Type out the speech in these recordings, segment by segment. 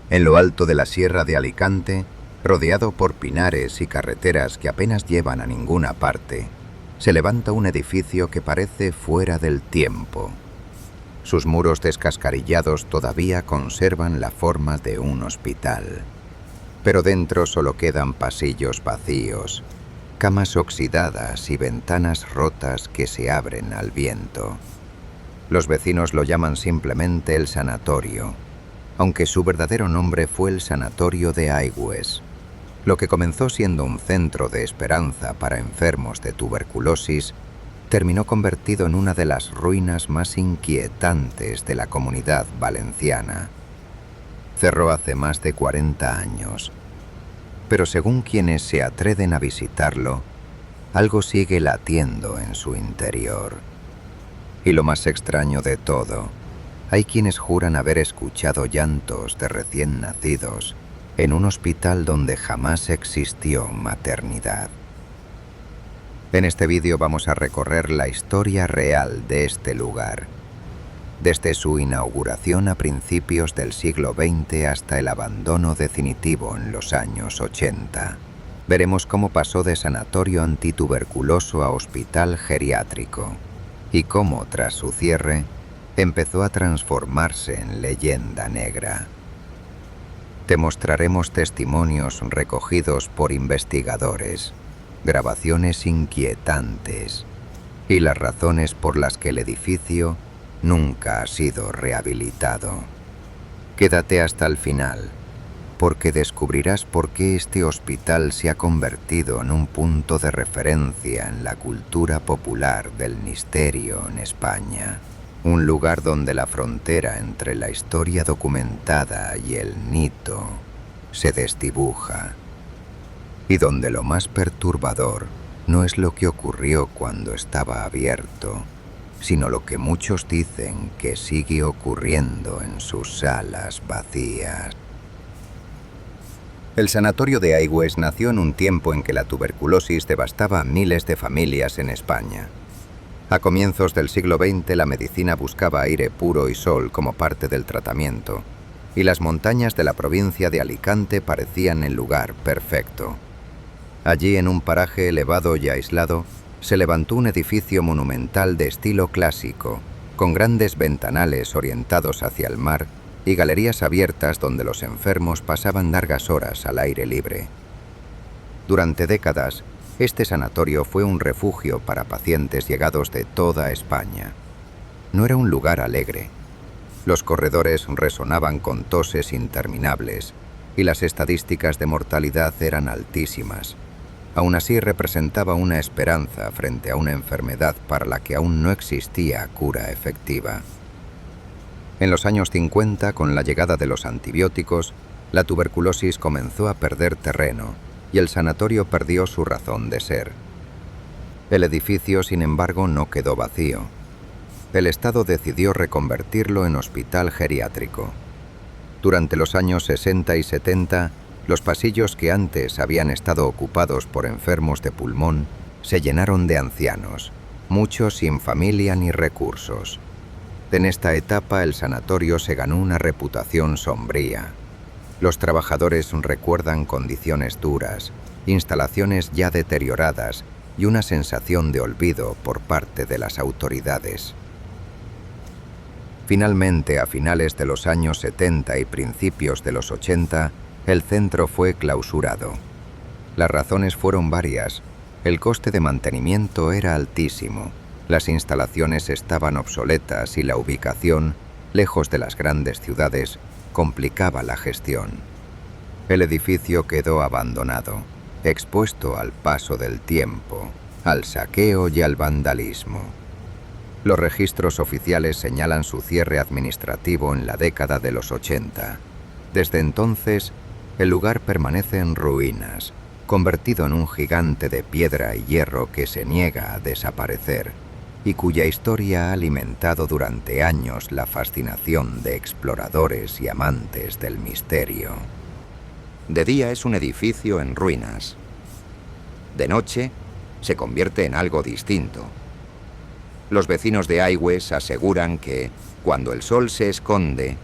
En lo alto de la Sierra de Alicante, rodeado por pinares y carreteras que apenas llevan a ninguna parte, se levanta un edificio que parece fuera del tiempo. Sus muros descascarillados todavía conservan la forma de un hospital. Pero dentro solo quedan pasillos vacíos, camas oxidadas y ventanas rotas que se abren al viento. Los vecinos lo llaman simplemente el sanatorio, aunque su verdadero nombre fue el Sanatorio de Aigües. Lo que comenzó siendo un centro de esperanza para enfermos de tuberculosis, terminó convertido en una de las ruinas más inquietantes de la Comunidad Valenciana. Cerró hace más de 40 años, pero según quienes se atreven a visitarlo, algo sigue latiendo en su interior. Y lo más extraño de todo, hay quienes juran haber escuchado llantos de recién nacidos en un hospital donde jamás existió maternidad. En este vídeo vamos a recorrer la historia real de este lugar, desde su inauguración a principios del siglo XX hasta el abandono definitivo en los años 80. Veremos cómo pasó de sanatorio antituberculoso a hospital geriátrico y cómo, tras su cierre, empezó a transformarse en leyenda negra. Te mostraremos testimonios recogidos por investigadores, grabaciones inquietantes y las razones por las que el edificio nunca ha sido rehabilitado. Quédate hasta el final, porque descubrirás por qué este hospital se ha convertido en un punto de referencia en la cultura popular del misterio en España. Un lugar donde la frontera entre la historia documentada y el mito se desdibuja, y donde lo más perturbador no es lo que ocurrió cuando estaba abierto, sino lo que muchos dicen que sigue ocurriendo en sus salas vacías. El Sanatorio de Aigües nació en un tiempo en que la tuberculosis devastaba a miles de familias en España. A comienzos del siglo XX la medicina buscaba aire puro y sol como parte del tratamiento, y las montañas de la provincia de Alicante parecían el lugar perfecto. Allí, en un paraje elevado y aislado, se levantó un edificio monumental de estilo clásico, con grandes ventanales orientados hacia el mar y galerías abiertas donde los enfermos pasaban largas horas al aire libre. Durante décadas, este sanatorio fue un refugio para pacientes llegados de toda España. No era un lugar alegre. Los corredores resonaban con toses interminables y las estadísticas de mortalidad eran altísimas. Aún así representaba una esperanza frente a una enfermedad para la que aún no existía cura efectiva. En los años 50, con la llegada de los antibióticos, la tuberculosis comenzó a perder terreno y el sanatorio perdió su razón de ser. El edificio, sin embargo, no quedó vacío. El Estado decidió reconvertirlo en hospital geriátrico. Durante los años 60 y 70, los pasillos que antes habían estado ocupados por enfermos de pulmón se llenaron de ancianos, muchos sin familia ni recursos. En esta etapa el sanatorio se ganó una reputación sombría. Los trabajadores recuerdan condiciones duras, instalaciones ya deterioradas y una sensación de olvido por parte de las autoridades. Finalmente, a finales de los años 70 y principios de los 80, el centro fue clausurado. Las razones fueron varias. El coste de mantenimiento era altísimo, las instalaciones estaban obsoletas y la ubicación, lejos de las grandes ciudades, complicaba la gestión. El edificio quedó abandonado, expuesto al paso del tiempo, al saqueo y al vandalismo. Los registros oficiales señalan su cierre administrativo en la década de los 80. Desde entonces, el lugar permanece en ruinas, convertido en un gigante de piedra y hierro que se niega a desaparecer, y cuya historia ha alimentado durante años la fascinación de exploradores y amantes del misterio. De día es un edificio en ruinas. De noche se convierte en algo distinto. Los vecinos de Aigües aseguran que, cuando el sol se esconde,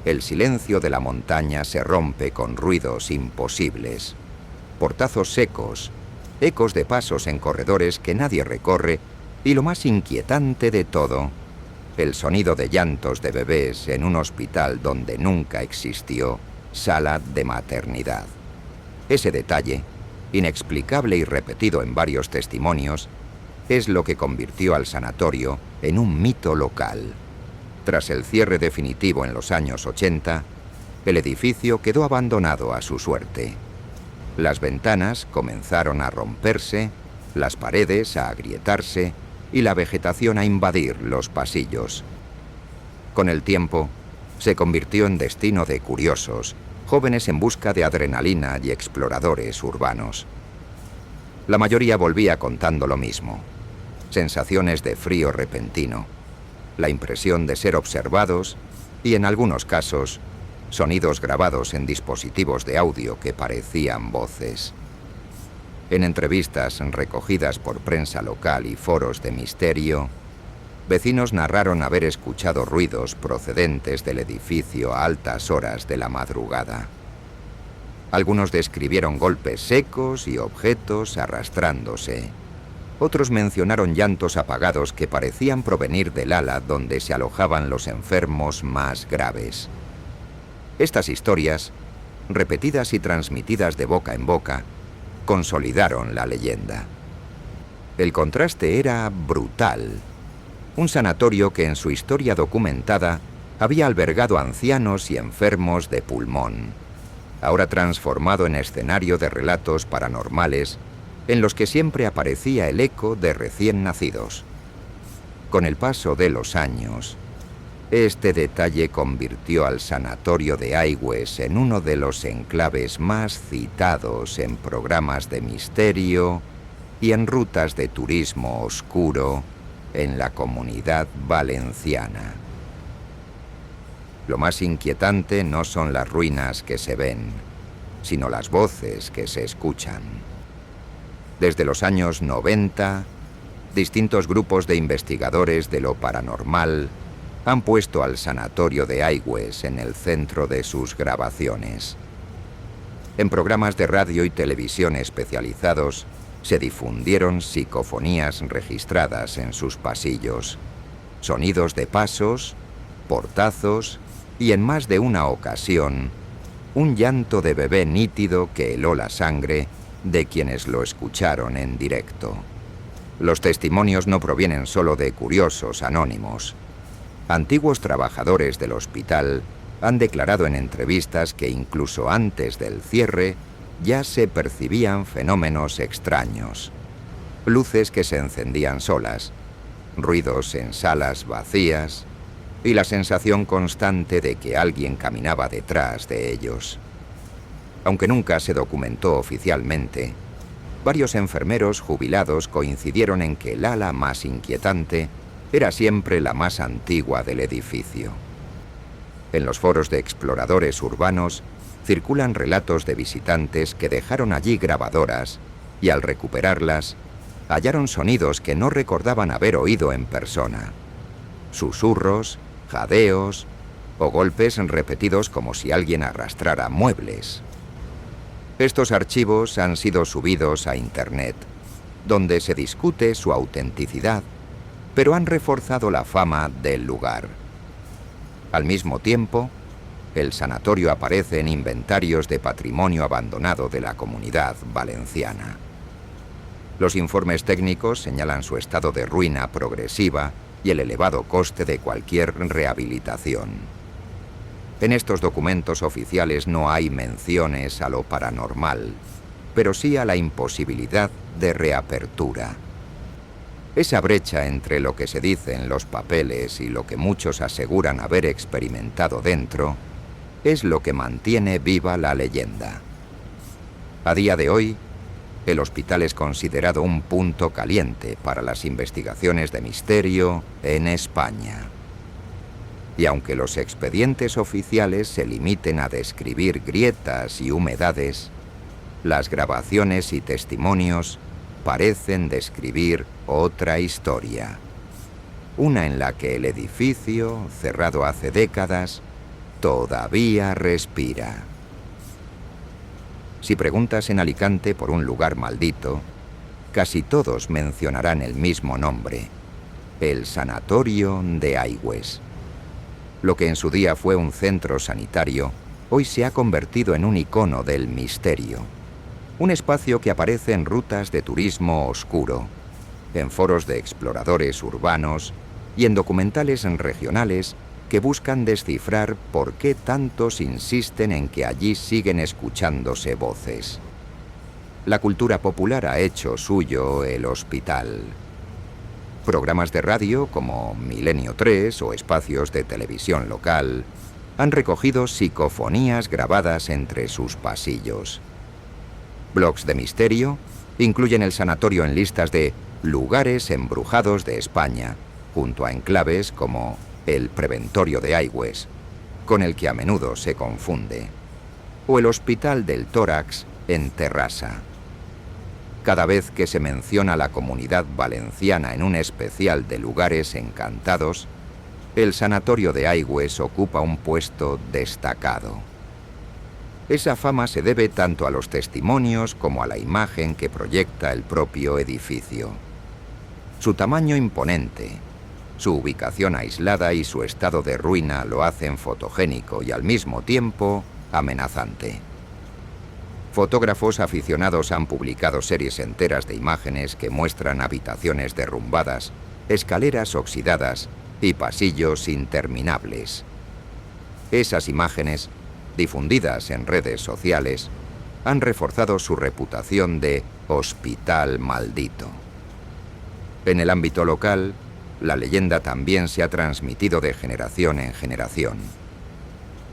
el silencio de la montaña se rompe con ruidos imposibles. Portazos secos, ecos de pasos en corredores que nadie recorre y lo más inquietante de todo, el sonido de llantos de bebés en un hospital donde nunca existió sala de maternidad. Ese detalle, inexplicable y repetido en varios testimonios, es lo que convirtió al sanatorio en un mito local. Tras el cierre definitivo en los años 80, el edificio quedó abandonado a su suerte. Las ventanas comenzaron a romperse, las paredes a agrietarse y la vegetación a invadir los pasillos. Con el tiempo, se convirtió en destino de curiosos, jóvenes en busca de adrenalina y exploradores urbanos. La mayoría volvía contando lo mismo: sensaciones de frío repentino, la impresión de ser observados y, en algunos casos, sonidos grabados en dispositivos de audio que parecían voces. En entrevistas recogidas por prensa local y foros de misterio, vecinos narraron haber escuchado ruidos procedentes del edificio a altas horas de la madrugada. Algunos describieron golpes secos y objetos arrastrándose. Otros mencionaron llantos apagados que parecían provenir del ala donde se alojaban los enfermos más graves. Estas historias, repetidas y transmitidas de boca en boca, consolidaron la leyenda. El contraste era brutal. Un sanatorio que en su historia documentada había albergado ancianos y enfermos de pulmón, ahora transformado en escenario de relatos paranormales en los que siempre aparecía el eco de recién nacidos. Con el paso de los años, este detalle convirtió al sanatorio de Aigües en uno de los enclaves más citados en programas de misterio y en rutas de turismo oscuro en la Comunidad Valenciana. Lo más inquietante no son las ruinas que se ven, sino las voces que se escuchan. Desde los años 90, distintos grupos de investigadores de lo paranormal han puesto al sanatorio de Aigües en el centro de sus grabaciones. En programas de radio y televisión especializados se difundieron psicofonías registradas en sus pasillos, sonidos de pasos, portazos y, en más de una ocasión, un llanto de bebé nítido que heló la sangre de quienes lo escucharon en directo. Los testimonios no provienen solo de curiosos anónimos. Antiguos trabajadores del hospital han declarado en entrevistas que incluso antes del cierre ya se percibían fenómenos extraños. Luces que se encendían solas, ruidos en salas vacías y la sensación constante de que alguien caminaba detrás de ellos. Aunque nunca se documentó oficialmente, varios enfermeros jubilados coincidieron en que el ala más inquietante era siempre la más antigua del edificio. En los foros de exploradores urbanos circulan relatos de visitantes que dejaron allí grabadoras y, al recuperarlas, hallaron sonidos que no recordaban haber oído en persona. Susurros, jadeos o golpes repetidos como si alguien arrastrara muebles. Estos archivos han sido subidos a Internet, donde se discute su autenticidad, pero han reforzado la fama del lugar. Al mismo tiempo, el sanatorio aparece en inventarios de patrimonio abandonado de la Comunidad Valenciana. Los informes técnicos señalan su estado de ruina progresiva y el elevado coste de cualquier rehabilitación. En estos documentos oficiales no hay menciones a lo paranormal, pero sí a la imposibilidad de reapertura. Esa brecha entre lo que se dice en los papeles y lo que muchos aseguran haber experimentado dentro es lo que mantiene viva la leyenda. A día de hoy, el hospital es considerado un punto caliente para las investigaciones de misterio en España. Y aunque los expedientes oficiales se limiten a describir grietas y humedades, las grabaciones y testimonios parecen describir otra historia. Una en la que el edificio, cerrado hace décadas, todavía respira. Si preguntas en Alicante por un lugar maldito, casi todos mencionarán el mismo nombre: el Sanatorio de Aigües. Lo que en su día fue un centro sanitario, hoy se ha convertido en un icono del misterio. Un espacio que aparece en rutas de turismo oscuro, en foros de exploradores urbanos y en documentales regionales que buscan descifrar por qué tantos insisten en que allí siguen escuchándose voces. La cultura popular ha hecho suyo el hospital. Programas de radio como Milenio 3 o espacios de televisión local han recogido psicofonías grabadas entre sus pasillos. Blogs de misterio incluyen el sanatorio en listas de lugares embrujados de España, junto a enclaves como el Preventorio de Aigües, con el que a menudo se confunde, o el Hospital del Tórax en Terrassa. Cada vez que se menciona la Comunidad Valenciana en un especial de lugares encantados, el Sanatorio de Aigües ocupa un puesto destacado. Esa fama se debe tanto a los testimonios como a la imagen que proyecta el propio edificio. Su tamaño imponente, su ubicación aislada y su estado de ruina lo hacen fotogénico y al mismo tiempo amenazante. Fotógrafos aficionados han publicado series enteras de imágenes que muestran habitaciones derrumbadas, escaleras oxidadas y pasillos interminables. Esas imágenes, difundidas en redes sociales, han reforzado su reputación de hospital maldito. En el ámbito local, la leyenda también se ha transmitido de generación en generación.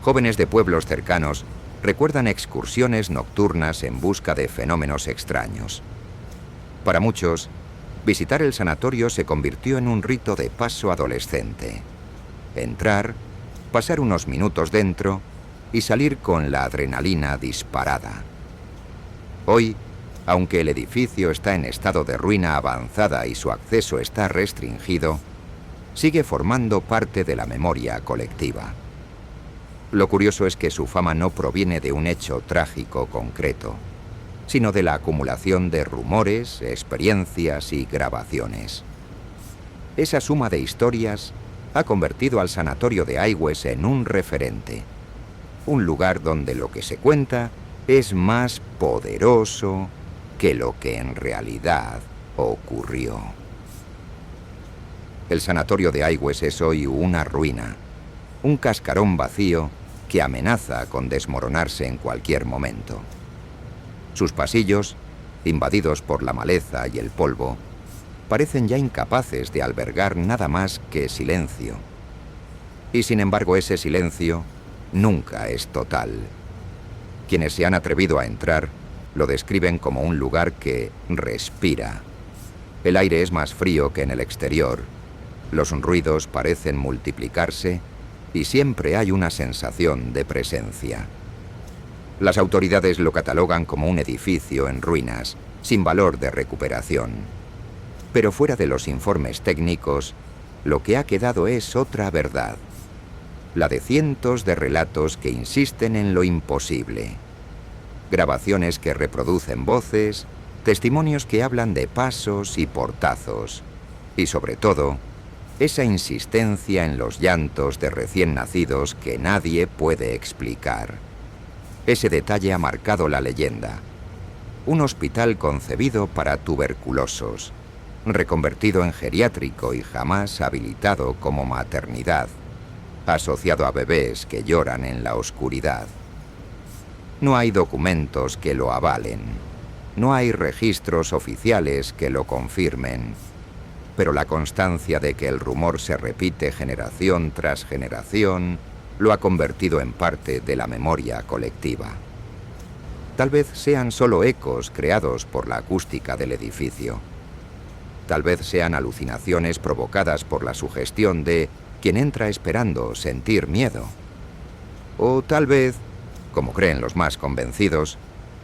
Jóvenes de pueblos cercanos recuerdan excursiones nocturnas en busca de fenómenos extraños. Para muchos, visitar el sanatorio se convirtió en un rito de paso adolescente. Entrar, pasar unos minutos dentro y salir con la adrenalina disparada. Hoy, aunque el edificio está en estado de ruina avanzada y su acceso está restringido, sigue formando parte de la memoria colectiva. Lo curioso es que su fama no proviene de un hecho trágico concreto, sino de la acumulación de rumores, experiencias y grabaciones. Esa suma de historias ha convertido al Sanatorio de Aigües en un referente, un lugar donde lo que se cuenta es más poderoso que lo que en realidad ocurrió. El Sanatorio de Aigües es hoy una ruina, un cascarón vacío que amenaza con desmoronarse en cualquier momento. Sus pasillos, invadidos por la maleza y el polvo, parecen ya incapaces de albergar nada más que silencio. Y sin embargo ese silencio nunca es total. Quienes se han atrevido a entrar lo describen como un lugar que respira. El aire es más frío que en el exterior, los ruidos parecen multiplicarse y siempre hay una sensación de presencia. Las autoridades lo catalogan como un edificio en ruinas, sin valor de recuperación. Pero fuera de los informes técnicos, lo que ha quedado es otra verdad, la de cientos de relatos que insisten en lo imposible. Grabaciones que reproducen voces, testimonios que hablan de pasos y portazos, y sobre todo, esa insistencia en los llantos de recién nacidos que nadie puede explicar. Ese detalle ha marcado la leyenda. Un hospital concebido para tuberculosos, reconvertido en geriátrico y jamás habilitado como maternidad, asociado a bebés que lloran en la oscuridad. No hay documentos que lo avalen, no hay registros oficiales que lo confirmen, pero la constancia de que el rumor se repite generación tras generación lo ha convertido en parte de la memoria colectiva. Tal vez sean solo ecos creados por la acústica del edificio. Tal vez sean alucinaciones provocadas por la sugestión de quien entra esperando sentir miedo. O tal vez, como creen los más convencidos,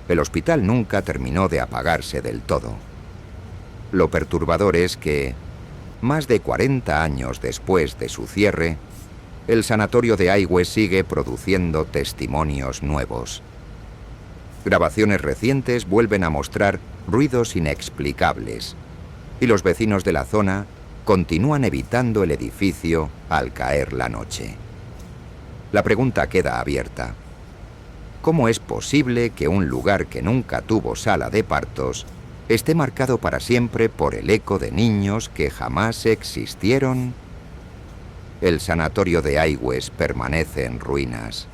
el hospital nunca terminó de apagarse del todo. Lo perturbador es que, más de 40 años después de su cierre, el sanatorio de Aigüe sigue produciendo testimonios nuevos. Grabaciones recientes vuelven a mostrar ruidos inexplicables, y los vecinos de la zona continúan evitando el edificio al caer la noche. La pregunta queda abierta. ¿Cómo es posible que un lugar que nunca tuvo sala de partos esté marcado para siempre por el eco de niños que jamás existieron? El sanatorio de Aigües permanece en ruinas,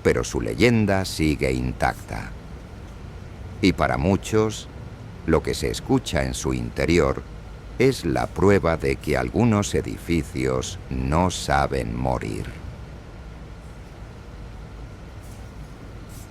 pero su leyenda sigue intacta. Y para muchos, lo que se escucha en su interior es la prueba de que algunos edificios no saben morir.